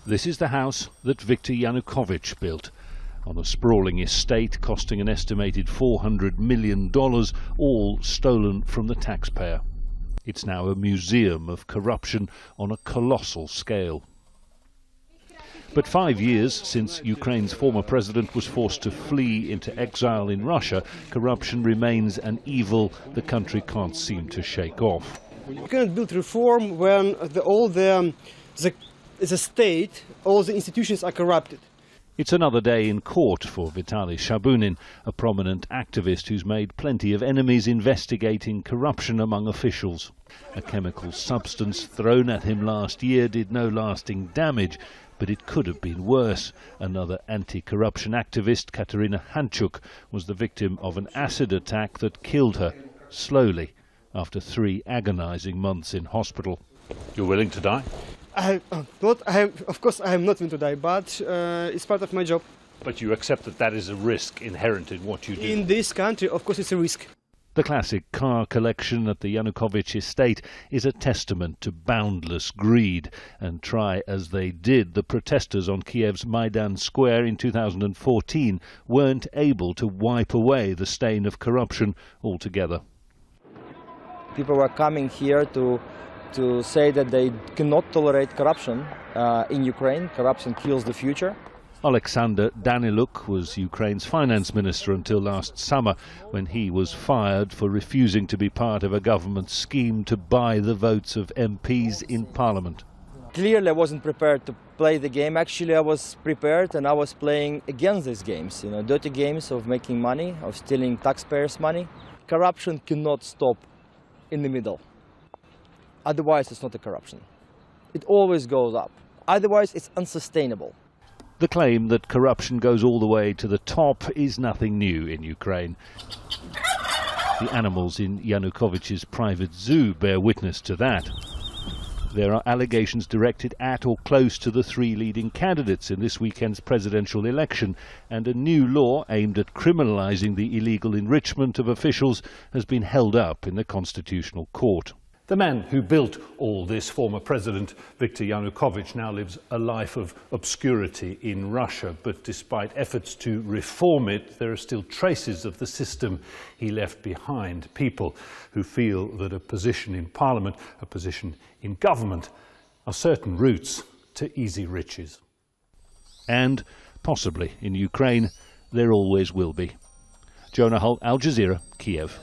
This is the house that Viktor Yanukovych built on a sprawling estate costing an estimated $400 million, all stolen from the taxpayer. It's now a museum of corruption on a colossal scale. But 5 years since Ukraine's former president was forced to flee into exile in Russia, corruption remains an evil the country can't seem to shake off. You cannot build reform when all the state, all the institutions are corrupted. It's another day in court for Vitaly Shabunin, a prominent activist who's made plenty of enemies investigating corruption among officials. A chemical substance thrown at him last year did no lasting damage, but it could have been worse. Another anti-corruption activist, Katerina Hanchuk, was the victim of an acid attack that killed her, slowly, after 3 agonizing months in hospital. You're willing to die? Of course, I am not willing to die, but it's part of my job. But you accept that that is a risk inherent in what you do? In this country, of course, it's a risk. The classic car collection at the Yanukovych estate is a testament to boundless greed, and try as they did, the protesters on Kiev's Maidan Square in 2014 weren't able to wipe away the stain of corruption altogether. People were coming here to say that they cannot tolerate corruption in Ukraine. Corruption kills the future. Alexander Daniluk was Ukraine's finance minister until last summer, when he was fired for refusing to be part of a government scheme to buy the votes of MPs in parliament. Clearly I wasn't prepared to play the game. Actually I was prepared, and I was playing against these games, dirty games of making money, of stealing taxpayers' money. Corruption cannot stop in the middle. Otherwise it's not a corruption. It always goes up. Otherwise it's unsustainable. The claim that corruption goes all the way to the top is nothing new in Ukraine. The animals in Yanukovych's private zoo bear witness to that. There are allegations directed at or close to the 3 leading candidates in this weekend's presidential election, and a new law aimed at criminalizing the illegal enrichment of officials has been held up in the Constitutional Court. The man who built all this, former President Viktor Yanukovych, now lives a life of obscurity in Russia. But despite efforts to reform it, there are still traces of the system he left behind. People who feel that a position in parliament, a position in government, are certain routes to easy riches. And possibly in Ukraine, there always will be. Jonah, Al Jazeera, Kiev.